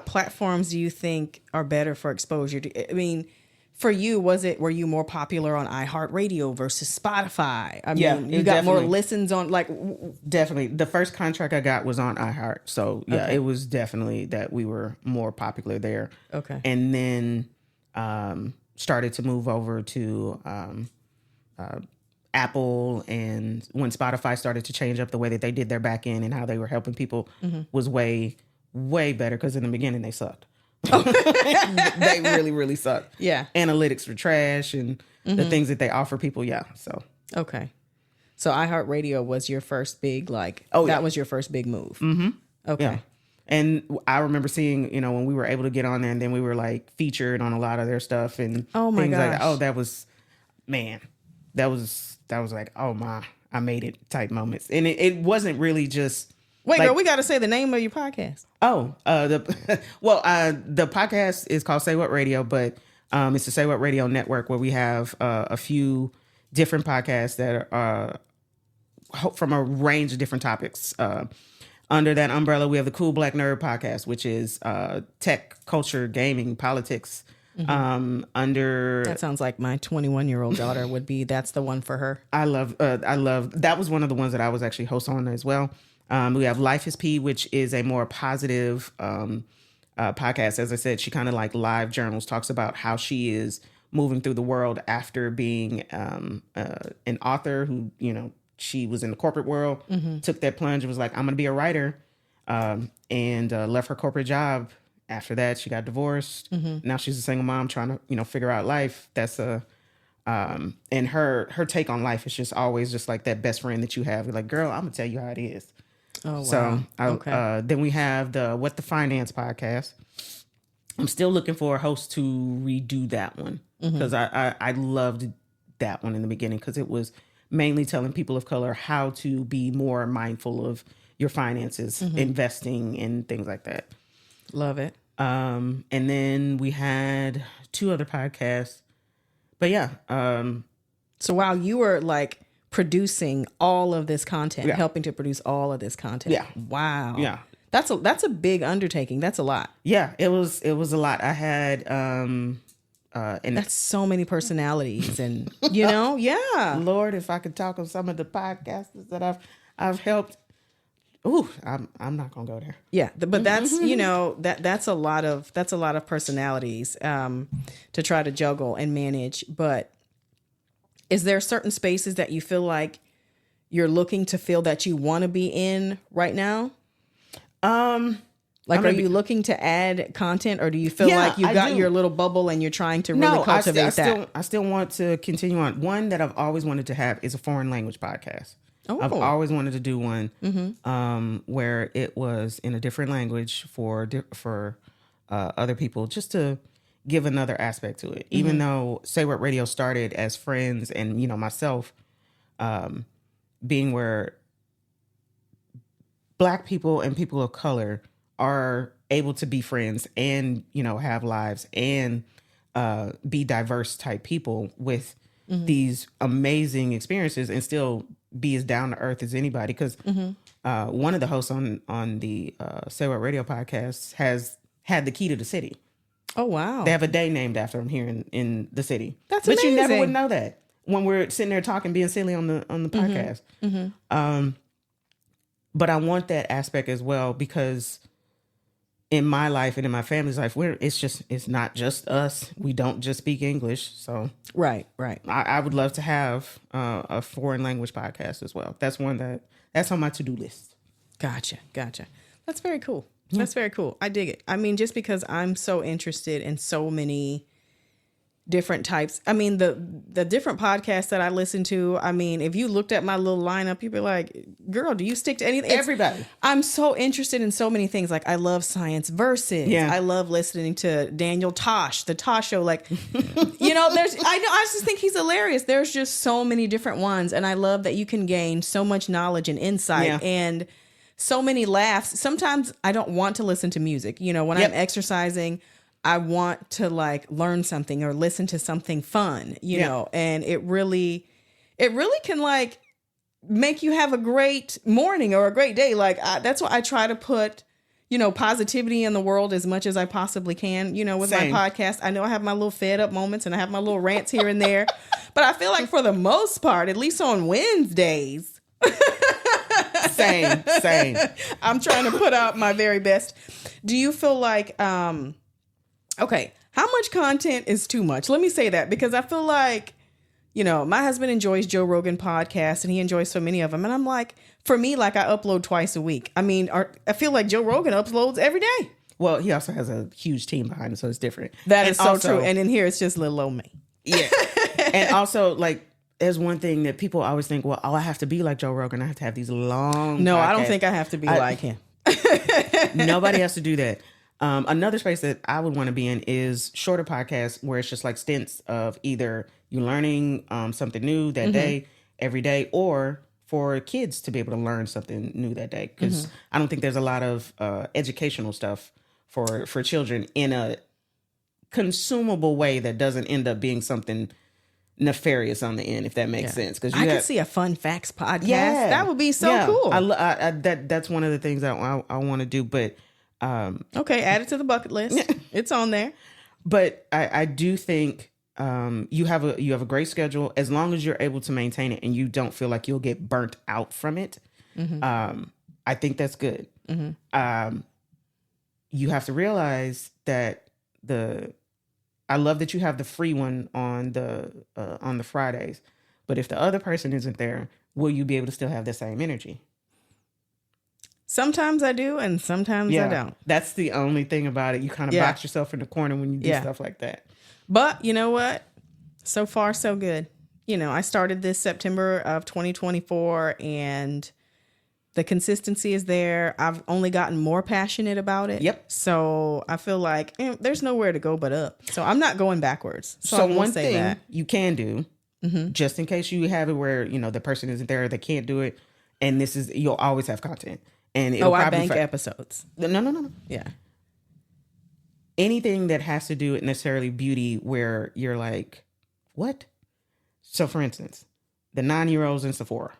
platforms do you think are better for exposure? I mean, for you, were you more popular on iHeartRadio versus Spotify? I mean, you got more listens on Definitely. The first contract I got was on iHeart. So yeah, It was definitely that we were more popular there. Okay. And then started to move over to Apple, and when Spotify started to change up the way that they did their back end and how they were helping people was way, way better, because in the beginning they sucked. They really, really sucked. Yeah. Analytics were trash, and the things that they offer people. Yeah. So. Okay. So iHeartRadio was your first big, that was your first big move. Okay. Yeah. And I remember seeing, when we were able to get on there, and then we were like featured on a lot of their stuff and Oh my things gosh. like that. Oh, that was like, oh my, I made it type moments. And it wasn't really just. Wait, girl, we got to say the name of your podcast. The podcast is called Say What Radio, but it's the Say What Radio Network, where we have a few different podcasts that are from a range of different topics. Under that umbrella, we have the Cool Black Nerd podcast, which is tech, culture, gaming, politics. That sounds like my 21-year-old daughter would be. That's the one for her. I love. That was one of the ones that I was actually host on as well. We have Life is P, which is a more positive podcast. As I said, she kind of like live journals, talks about how she is moving through the world after being an author who, she was in the corporate world, took that plunge and was like, I'm going to be a writer, and left her corporate job. After that, she got divorced. Now she's a single mom trying to, figure out life. That's and her take on life is just always just like that best friend that you have. You're like, girl, I'm going to tell you how it is. Oh, wow. So then we have the What the Finance podcast. I'm still looking for a host to redo that one, because I loved that one in the beginning, because it was mainly telling people of color how to be more mindful of your finances, investing and things like that. Love it. And then we had 2 other podcasts, but yeah. So while you were like producing all of this content, helping to produce all of this content. Yeah. Wow. Yeah. That's a big undertaking. That's a lot. Yeah, it was a lot. I had and that's so many personalities, and yeah. Lord, if I could talk on some of the podcasters that I've helped. Ooh, I'm not gonna go there. Yeah, but that's that's a lot of personalities to try to juggle and manage. But is there certain spaces that you feel like you're looking to fill that you want to be in right now? Are you looking to add content, or do you feel like you've got your little bubble and you're trying to really cultivate that? I still want to continue on. One that I've always wanted to have is a foreign language podcast. Oh. I've always wanted to do one where it was in a different language for other people, just to give another aspect to it. Even though Say What Radio started as friends and, myself, being where Black people and people of color are able to be friends and, have lives and be diverse type people with these amazing experiences and still be as down to earth as anybody. Because one of the hosts on the Say What Radio podcast has had the key to the city. Oh, wow. They have a day named after him here in the city. That's amazing. But you never would know that when we're sitting there talking, being silly on the podcast. But I want that aspect as well, because in my life and in my family's life, it's not just us. We don't just speak English. So right. I would love to have a foreign language podcast as well. That's on my to-do list. Gotcha. That's very cool. That's very cool. I dig it. I mean, just because I'm so interested in so many different types. I mean, the different podcasts that I listen to, I mean, if you looked at my little lineup, you'd be like, girl, do you stick to anything? Everybody. I'm so interested in so many things. Like, I love Science Versus. Yeah. I love listening to Daniel Tosh, the Tosh Show. Like, I just think he's hilarious. There's just so many different ones. And I love that you can gain so much knowledge and insight and so many laughs. Sometimes I don't want to listen to music. When I'm exercising, I want to learn something or listen to something fun, you know, and it really can make you have a great morning or a great day. That's why I try to put, positivity in the world as much as I possibly can, with Same. My podcast. I know I have my little fed up moments and I have my little rants here and there, but I feel like for the most part, at least on Wednesdays, Same. I'm trying to put out my very best. Do you feel like, okay, how much content is too much? Let me say that, because I feel like, my husband enjoys Joe Rogan podcasts and he enjoys so many of them. And I'm like, for me, I upload twice a week. I mean, I feel like Joe Rogan uploads every day. Well, he also has a huge team behind him, so it's different. That is so true. And in here, it's just little old me. Yeah. And also, there's one thing that people always think, well, I have to be like Joe Rogan. I have to have these long No, podcasts. I don't think I have to be like him. Nobody has to do that. Another space that I would want to be in is shorter podcasts where it's just stints of either you learning something new that day, every day, or for kids to be able to learn something new that day. Because I don't think there's a lot of educational stuff for children in a consumable way that doesn't end up being something nefarious on the end, if that makes sense. Because I could see a fun facts podcast. Yeah, that would be so cool. That's one of the things that I want to do. But okay, add it to the bucket list. It's on there. But I do think you have a great schedule as long as you're able to maintain it and you don't feel like you'll get burnt out from it. I think that's good. You have to realize that I love that you have the free one on the Fridays, but if the other person isn't there, will you be able to still have the same energy? Sometimes I do, and sometimes I don't. That's the only thing about it. You kind of box yourself in the corner when you do stuff like that. But you know what? So far, so good. I started this September of 2024, and the consistency is there. I've only gotten more passionate about it. Yep. So I feel like there's nowhere to go but up. So I'm not going backwards. So one thing you can do, just in case you have it where, the person isn't there, they can't do it. And you'll always have content. And I bank episodes. No. Yeah. Anything that has to do with necessarily beauty where you're like, what? So for instance, the 9-year-olds in Sephora.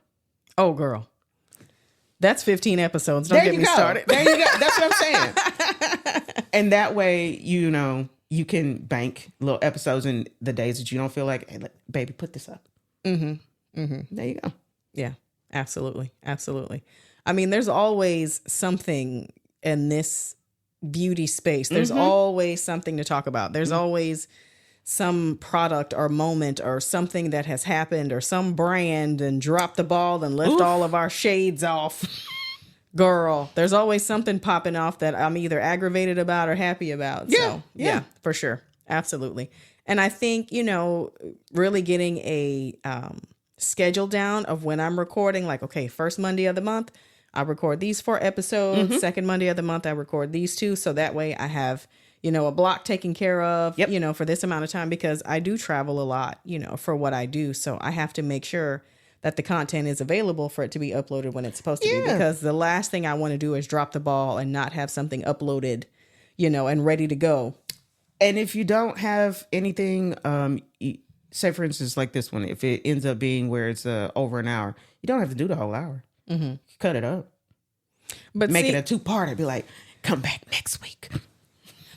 Oh, girl. That's 15 episodes. Don't get me started. There you go. That's what I'm saying. And that way, you can bank little episodes in the days that you don't feel like, hey, baby, put this up. There you go. Yeah, absolutely. Absolutely. I mean, there's always something in this beauty space. There's always something to talk about. There's always some product or moment or something that has happened or some brand and dropped the ball and left all of our shades off. Girl, there's always something popping off that I'm either aggravated about or happy about. So, yeah, for sure. Absolutely. And I think, really getting a schedule down of when I'm recording, okay, first Monday of the month, I record these 4 episodes. Second Monday of the month, I record these 2. So that way I have, a block taken care of, for this amount of time, because I do travel a lot, for what I do. So I have to make sure that the content is available for it to be uploaded when it's supposed to be. Because the last thing I want to do is drop the ball and not have something uploaded, and ready to go. And if you don't have anything, say for instance, like this one, if it ends up being where it's over an hour, you don't have to do the whole hour. Mm-hmm. Cut it up. But make it a 2-part and be like, come back next week.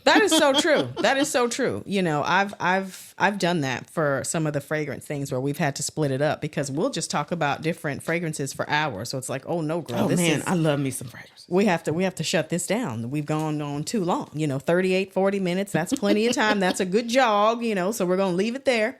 That is so true. That is so true. I've done that for some of the fragrance things where we've had to split it up because we'll just talk about different fragrances for hours. So it's like, oh no, girl. I love me some fragrance. We have to shut this down. We've gone on too long. 38, 40 minutes. That's plenty of time. That's a good jog, so we're going to leave it there.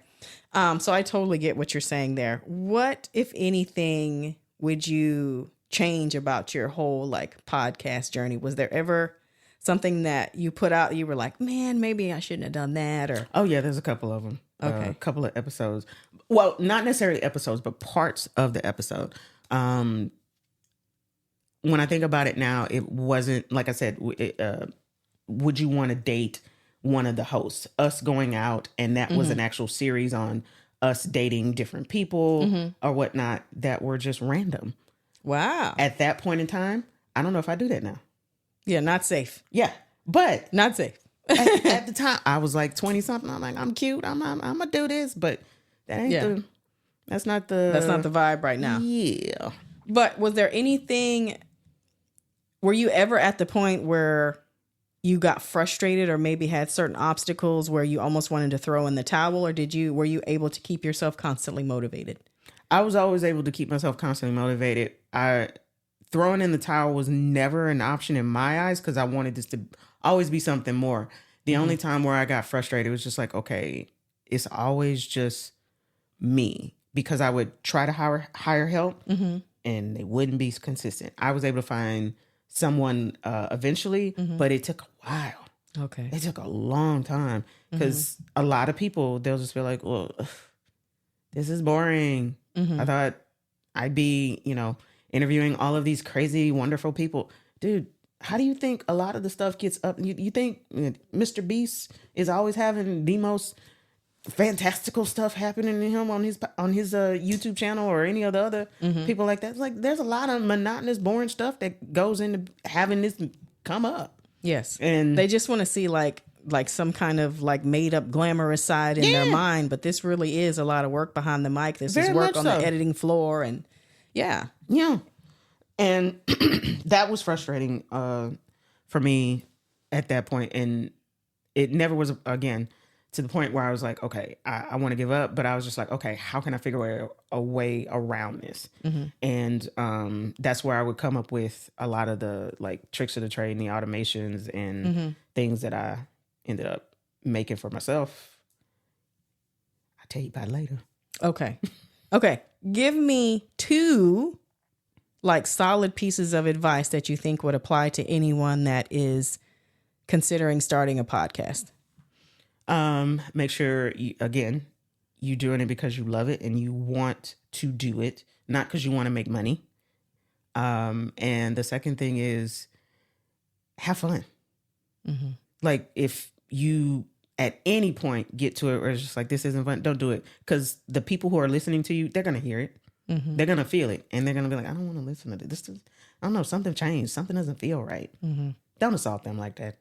So I totally get what you're saying there. What, if anything, would you change about your whole podcast journey? Was there ever something that you put out you were like, man, maybe I shouldn't have done that? Or oh yeah, there's a couple of them. Okay. A couple of episodes. Well, not necessarily episodes, but parts of the episode. When I think about it now, it wasn't, like I said, would you want to date one of the hosts? Us going out, and that was an actual series on us dating different people or whatnot that were just random. Wow. At that point in time, I don't know if I do that now. Yeah, not safe. Yeah, but not safe. at the time, I was like 20 something. I'm like, I'm cute. I'm gonna do this, but that ain't that's not the vibe right now. Yeah. But was there anything? Were you ever at the point where you got frustrated or maybe had certain obstacles where you almost wanted to throw in the towel, or were you able to keep yourself constantly motivated? I was always able to keep myself constantly motivated. Throwing in the towel was never an option in my eyes because I wanted this to always be something more. The only time where I got frustrated was just like, okay, it's always just me, because I would try to hire help and they wouldn't be consistent. I was able to find someone eventually, but it took a while. Okay. It took a long time because a lot of people, they'll just be like, well, this is boring. I thought I'd be, interviewing all of these crazy, wonderful people. Dude, how do you think a lot of the stuff gets up? You think Mr. Beast is always having the most fantastical stuff happening to him on his YouTube channel or any of the other people like that? It's like there's a lot of monotonous, boring stuff that goes into having this come up. Yes. And they just want to see like some kind of made up glamorous side in their mind, but this really is a lot of work behind the mic. This is work on the editing floor, and yeah. And that was frustrating for me at that point. And it never was, again, to the point where I was like, okay, I want to give up. But I was just like, okay, how can I figure a way around this? And that's where I would come up with a lot of the tricks of the trade and the automations and things that I ended up making for myself. I'll tell you about it later. Okay. Give me 2 solid pieces of advice that you think would apply to anyone that is considering starting a podcast. Make sure you're doing it because you love it and you want to do it, not because you want to make money. And the second thing is have fun. If you at any point get to it where it's just like, this isn't fun, don't do it. Because the people who are listening to you, they're going to hear it. They're going to feel it. And they're going to be like, I don't want to listen to this. I don't know. Something changed. Something doesn't feel right. Don't assault them like that.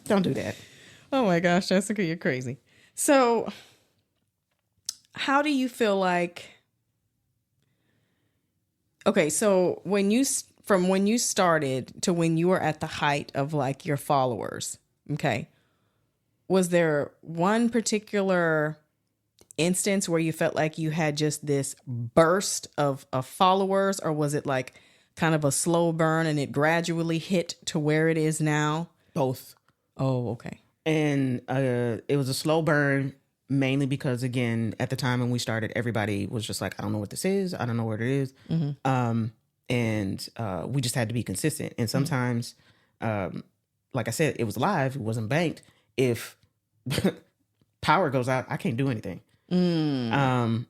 Don't do that. Oh my gosh, Jessica, you're crazy. So how do you feel okay, so from when you started to when you were at the height of your followers, okay, was there one particular instance where you felt like you had just this burst of followers, or was it kind of a slow burn and it gradually hit to where it is now? Both. Oh, okay. And it was a slow burn, mainly because, again, at the time when we started, everybody was just like, I don't know what this is. I don't know what it is. And we just had to be consistent. And sometimes, like I said, it was live. It wasn't banked. If power goes out, I can't do anything.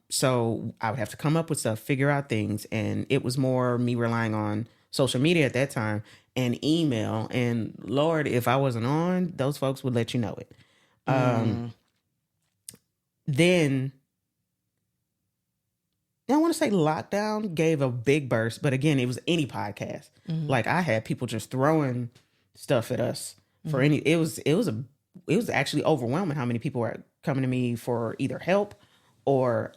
So I would have to come up with stuff, figure out things. And it was more me relying on social media at that time and email. And Lord, if I wasn't on, those folks would let you know it. then I want to say lockdown gave a big burst, but again, it was any podcast. Like I had people just throwing stuff at us for any. It was actually overwhelming how many people were coming to me for either help or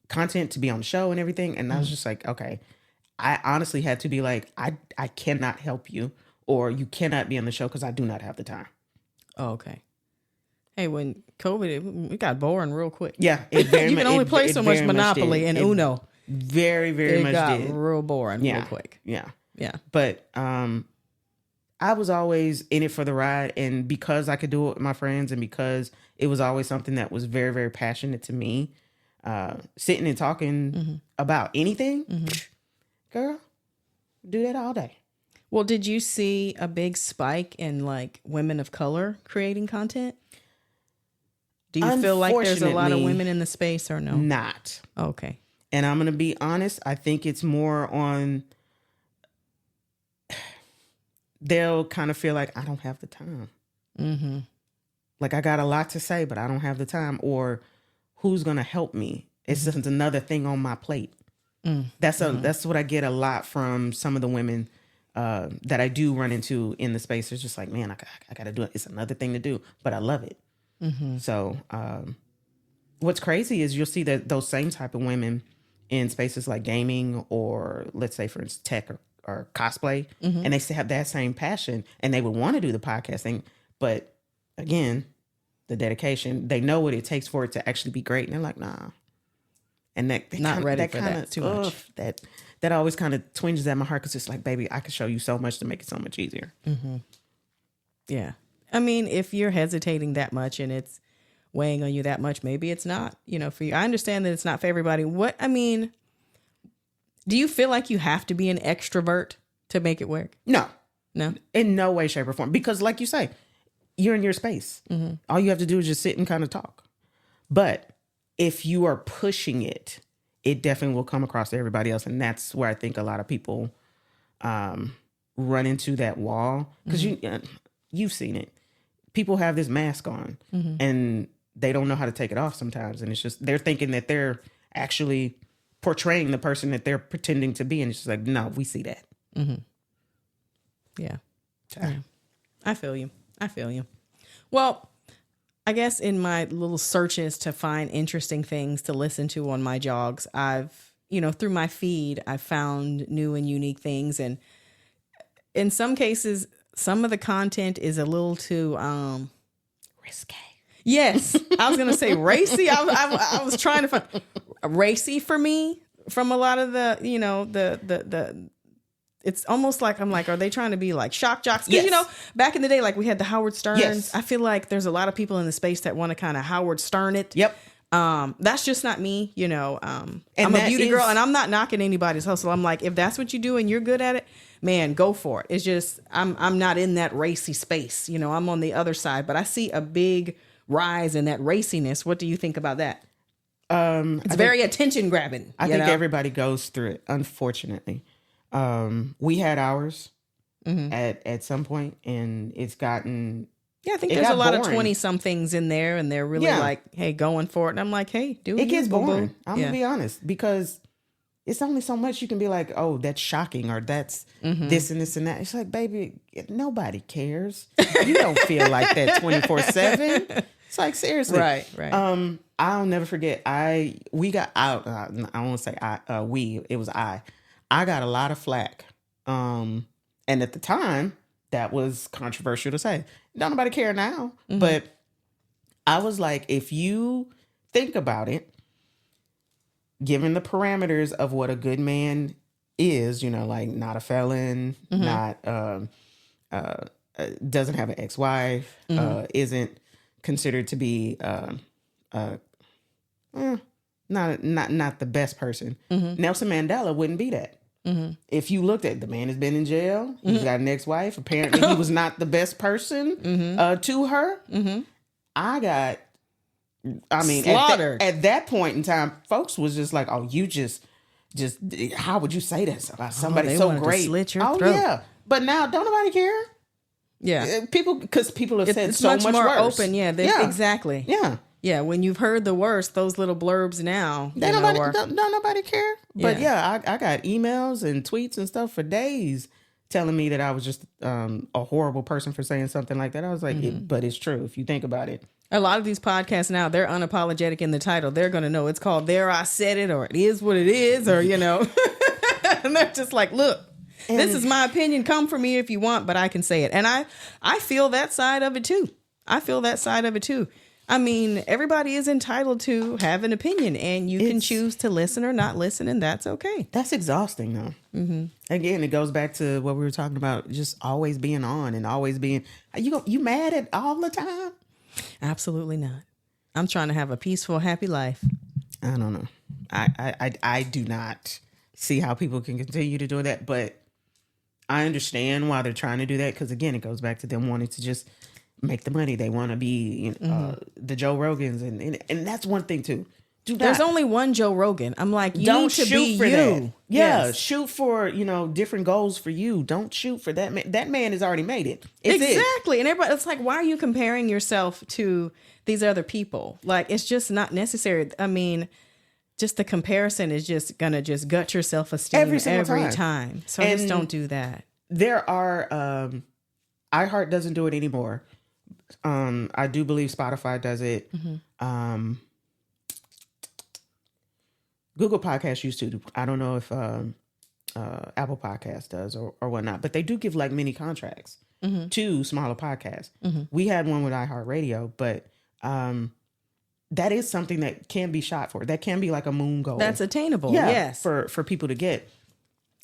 content to be on the show and everything. And I was just like, okay, I honestly had to be like, I cannot help you, or you cannot be on the show because I do not have the time. Oh, okay. Hey, when COVID, it got boring real quick. Yeah, it very you can only play so much Monopoly and Uno. Very, very much got did. real boring real quick. Yeah. Yeah. But I was always in it for the ride, and because I could do it with my friends, and because it was always something that was very, very passionate to me, sitting and talking about anything, girl, do that all day. Well, did you see a big spike in like women of color creating content? Do you feel like there's a lot of women in the space or no? Not. Okay. And I'm going to be honest, I think it's more on, they'll kind of feel like, I don't have the time. Mm-hmm. Like I got a lot to say, but I don't have the time. Or who's going to help me? It's just another thing on my plate. That's what I get a lot from some of the women that I do run into in the space. It's just like, man, I got to do it. It's another thing to do, but I love it. So what's crazy is you'll see that those same type of women in spaces like gaming or let's say for instance tech or cosplay, and they still have that same passion and they would want to do the podcast thing, but again, the dedication, they know what it takes for it to actually be great, and they're like, nah. And that not ready for that too much. That always kind of twinges at my heart because it's like, baby, I could show you so much to make it so much easier. Yeah. I mean, if you're hesitating that much and it's weighing on you that much, maybe it's not, for you. I understand that it's not for everybody. Do you feel like you have to be an extrovert to make it work? No. No? In no way, shape, or form. Because like you say, you're in your space. All you have to do is just sit and kind of talk. But if you are pushing it, it definitely will come across to everybody else. And that's where I think a lot of people run into that wall. Because you've seen it. People have this mask on and they don't know how to take it off sometimes. And it's just, they're thinking that they're actually portraying the person that they're pretending to be. And it's just like, no, we see that. Yeah. Yeah. I feel you. Well, I guess in my little searches to find interesting things to listen to on my jogs, I've, through my feed, I've found new and unique things. And in some cases, some of the content is a little too Risque. Yes, I was gonna say racy. I was trying to find racy for me from a lot of the the. It's almost like I'm like, are they trying to be like shock jocks? Because back in the day, like we had the Howard Sterns. Yes. I feel like there's a lot of people in the space that want to kind of Howard Stern it. Yep. That's just not me. I'm a beauty girl, and I'm not knocking anybody's hustle. I'm like, if that's what you do and you're good at it, man, go for it. It's just I'm not in that racy space. I'm on the other side, but I see a big rise in that raciness. What do you think about that? It's very attention grabbing. I think everybody goes through it, unfortunately. We had ours at some point, and it's gotten. Yeah, I think there's a lot of 20-somethings in there, and they're really like, hey, going for it. And I'm like, hey, do it gets boring. I'm going to be honest, because it's only so much you can be like, oh, that's shocking, or that's this and this and that. It's like, baby, nobody cares. You don't feel like that 24/7. It's like, seriously. Right. I'll never forget. We got out. I won't say we. It was I. I got a lot of flack. And at the time, that was controversial to say. Don't nobody care now. But I was like, if you think about it, given the parameters of what a good man is, like not a felon, not doesn't have an ex-wife, isn't considered to be not the best person. Nelson Mandela wouldn't be that. If you looked at the man has been in jail, he's got an ex-wife. Apparently, he was not the best person to her. I mean, slaughtered. At that point in time, folks was just like, "Oh, you just how would you say that about somebody so great?" Slit your throat. Yeah, but now don't nobody care. Yeah, people have said it's so much more worse. open. Yeah, exactly. Yeah. Yeah, when you've heard the worst, those little blurbs now. Don't nobody care. But yeah, I got emails and tweets and stuff for days telling me that I was just a horrible person for saying something like that. I was like, but it's true if you think about it. A lot of these podcasts now, they're unapologetic in the title. They're going to know it's called There I Said It, or It Is What It Is, or, you know. And they're just like, look, this is my opinion. Come for me if you want, but I can say it. And I feel that side of it too. I mean, everybody is entitled to have an opinion, and you can choose to listen or not listen, and that's okay. That's exhausting, though. Mm-hmm. Again, it goes back to what we were talking about, just always being on and always being... You mad at all the time? Absolutely not. I'm trying to have a peaceful, happy life. I don't know. I do not see how people can continue to do that, but I understand why they're trying to do that, because, again, it goes back to them wanting to just... make the money. They want to be the Joe Rogans, and that's one thing too. There's only one Joe Rogan. I'm like, you don't need to shoot be for you. that. Yeah, yes. Shoot for different goals for you. Don't shoot for that man. That man has already made it. Exactly. And everybody, it's like, why are you comparing yourself to these other people? Like, it's just not necessary. I mean, just the comparison is just gonna just gut your self-esteem every time. So just don't do that. There are iHeart doesn't do it anymore. I do believe Spotify does it. Mm-hmm. Google Podcasts used to. I don't know if Apple Podcasts does or whatnot, but they do give like mini contracts to smaller podcasts. Mm-hmm. We had one with iHeartRadio, but that is something that can be shot for. That can be like a moon goal. That's attainable. Yeah, yes, for people to get.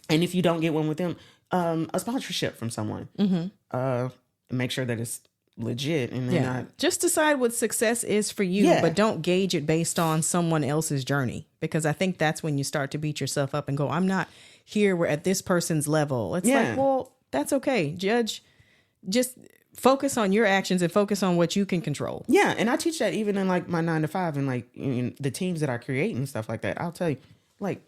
And if you don't get one with them, a sponsorship from someone. Mm-hmm. Make sure that it's legit, and then not just decide what success is for you, but don't gauge it based on someone else's journey, because I think that's when you start to beat yourself up and go, I'm not here, we're at this person's level. It's like, well, that's okay. Just focus on your actions and focus on what you can control. Yeah. And I teach that even in like my 9 to 5 and like in the teams that I create and stuff like that. I'll tell you, like,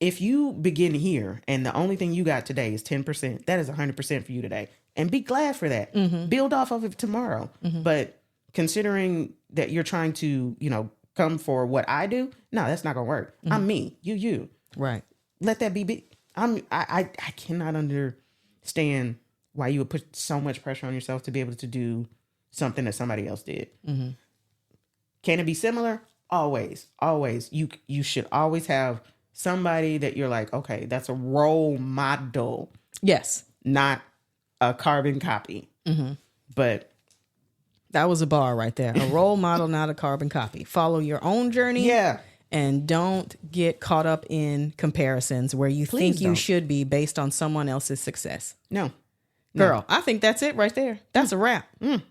if you begin here and the only thing you got today is 10%, that is 100% for you today. And be glad for that. Mm-hmm. Build off of it tomorrow. Mm-hmm. But considering that you're trying to, come for what I do, no, that's not going to work. Mm-hmm. I'm me. You. Right. Let that be big. I cannot understand why you would put so much pressure on yourself to be able to do something that somebody else did. Mm-hmm. Can it be similar? Always. You should always have somebody that you're like, okay, that's a role model. Yes. Not a carbon copy. Mm-hmm. But that was a bar right there. A role model, not a carbon copy. Follow your own journey. Yeah. And don't get caught up in comparisons where you think you should be based on someone else's success. No. Girl, I think that's it right there. That's a wrap. Mm.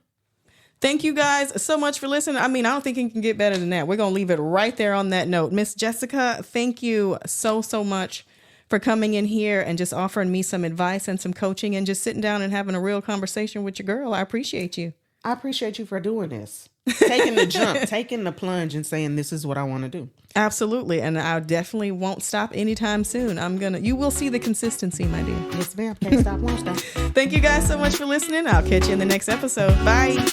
Thank you guys so much for listening. I mean, I don't think it can get better than that. We're going to leave it right there on that note. Miss Jessica, thank you so much for coming in here and just offering me some advice and some coaching and just sitting down and having a real conversation with your girl. I appreciate you. I appreciate you for doing this. Taking the jump, taking the plunge and saying, this is what I want to do. Absolutely. And I definitely won't stop anytime soon. You will see the consistency, my dear. Yes, ma'am. Can't stop, won't stop. Thank you guys so much for listening. I'll catch you in the next episode. Bye.